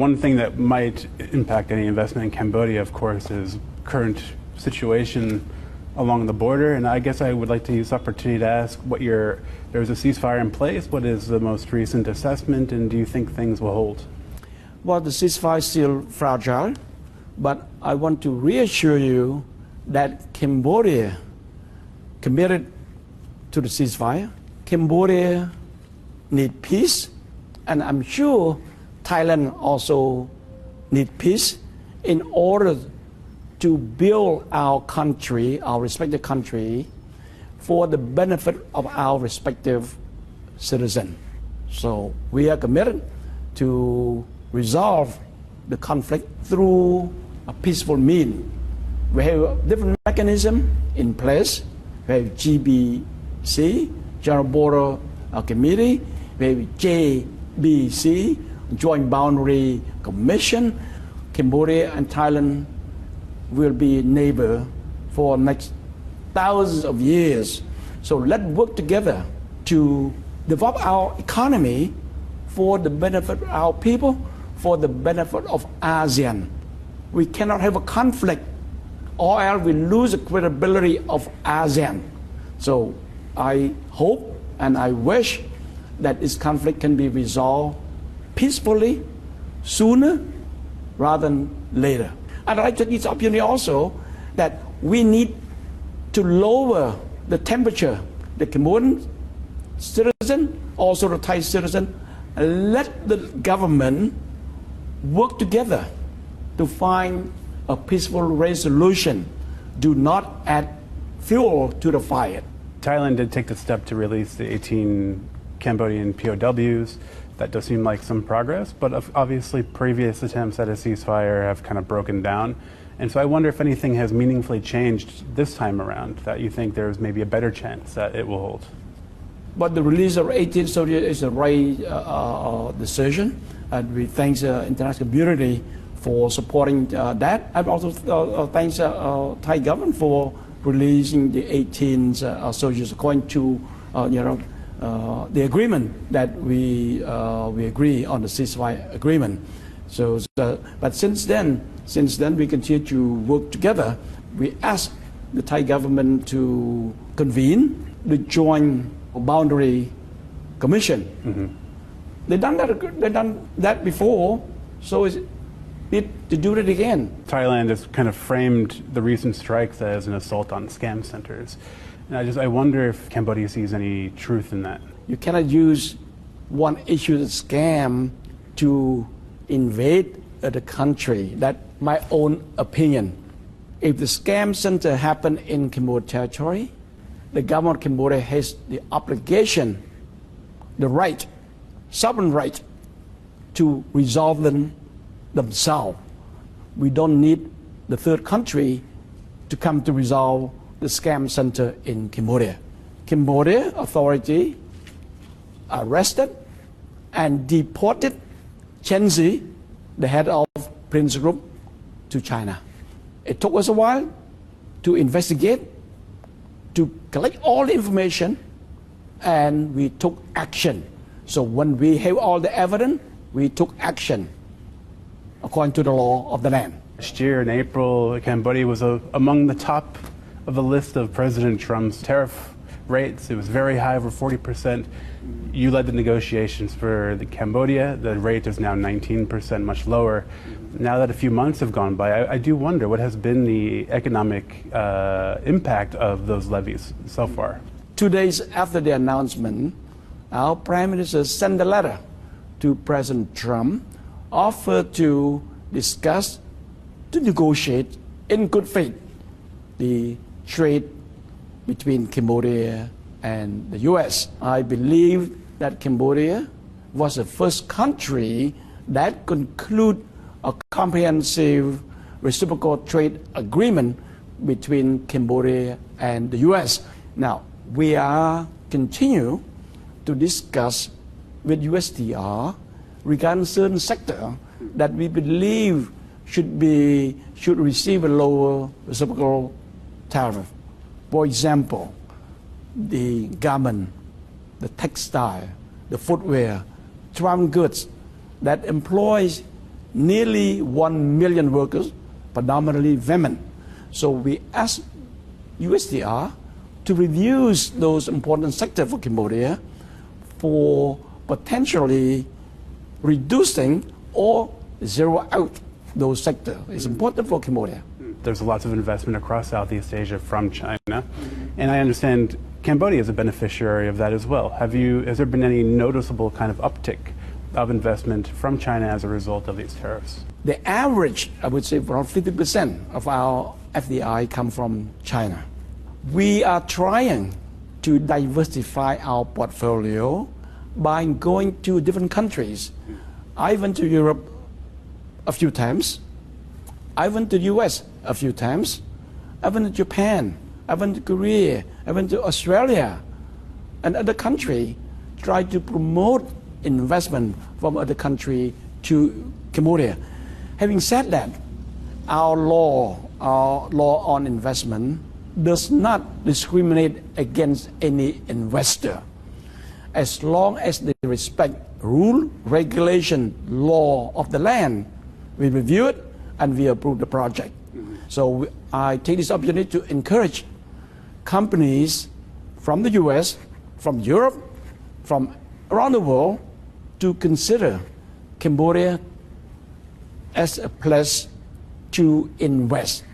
One thing that might impact any investment in Cambodia, of course, is current situation along the border. And I guess I would like to use the opportunity to ask there's a ceasefire in place. What is the most recent assessment, and do you think things will hold? Well, the ceasefire is still fragile, but I want to reassure you that Cambodia committed to the ceasefire. Cambodia needs peace, and I'm sure Thailand also needs peace in order to build our country, our respective country, for the benefit of our respective citizens. So we are committed to resolve the conflict through a peaceful means. We have different mechanisms in place. We have GBC, General Border Committee. We have JBC, Joint Boundary Commission. Cambodia and Thailand will be neighbor for next thousands of years. So let's work together to develop our economy for the benefit of our people, for the benefit of ASEAN. We cannot have a conflict or else we lose the credibility of ASEAN. So I hope and I wish that this conflict can be resolved peacefully, sooner rather than later. I'd like to take this opportunity also that we need to lower the temperature. The Cambodian citizen, also the Thai citizen, let the government work together to find a peaceful resolution. Do not add fuel to the fire. Thailand did take the step to release the 18 Cambodian POWs. That does seem like some progress, but obviously previous attempts at a ceasefire have kind of broken down. And so I wonder if anything has meaningfully changed this time around, that you think there's maybe a better chance that it will hold. But the release of 18 soldiers is the right decision, and we thank the international community for supporting that. I also thank the Thai government for releasing the 18 soldiers according to the agreement that we agree on the ceasefire agreement. So, but since then we continue to work together. We ask the Thai government to convene the Joint Boundary Commission. Mm-hmm. They've done that before, so it's need to do it again. Thailand has kind of framed the recent strikes as an assault on scam centers. And I wonder if Cambodia sees any truth in that. You cannot use one issue, the scam, to invade the country. That's my own opinion. If the scam center happened in Cambodia territory, the government of Cambodia has the obligation, the right, sovereign right, to resolve them themselves. We don't need the third country to come to resolve the scam center in Cambodia. Cambodia authority arrested and deported Chen Zi, the head of Prince Group, to China. It took us a while to investigate, to collect all the information, and we took action. So when we have all the evidence, we took action according to the law of the land. Last year in April, Cambodia was among the top of the list of President Trump's tariff rates. It was very high, over 40%. You led the negotiations for Cambodia. The rate is now 19%, much lower. Now that a few months have gone by, I do wonder what has been the economic impact of those levies so far. 2 days after the announcement, our Prime Minister sent a letter to President Trump, offered to discuss, to negotiate in good faith the trade between Cambodia and the U.S. I believe that Cambodia was the first country that concluded a comprehensive reciprocal trade agreement between Cambodia and the U.S. Now, we are continue to discuss with USTR regarding certain sector that we believe should receive a lower reciprocal tariff. For example, the garment, the textile, the footwear, travel goods that employs nearly 1 million workers, predominantly women. So we asked USTR to review those important sectors for Cambodia for potentially reducing or zero out those sectors. It's important for Cambodia. There's lots of investment across Southeast Asia from China, and I understand Cambodia is a beneficiary of that as well. Has there been any noticeable kind of uptick of investment from China as a result of these tariffs? The average, I would say, around 50% of our FDI come from China. We are trying to diversify our portfolio by going to different countries. I went to Europe a few times. I went to the US a few times. I went to Japan. I went to Korea. I went to Australia and other countries. Try to promote investment from other countries to Cambodia. Having said that, our law on investment does not discriminate against any investor. As long as they respect rule, regulation, law of the land, we review it and we approve the project. So I take this opportunity to encourage companies from the US, from Europe, from around the world to consider Cambodia as a place to invest.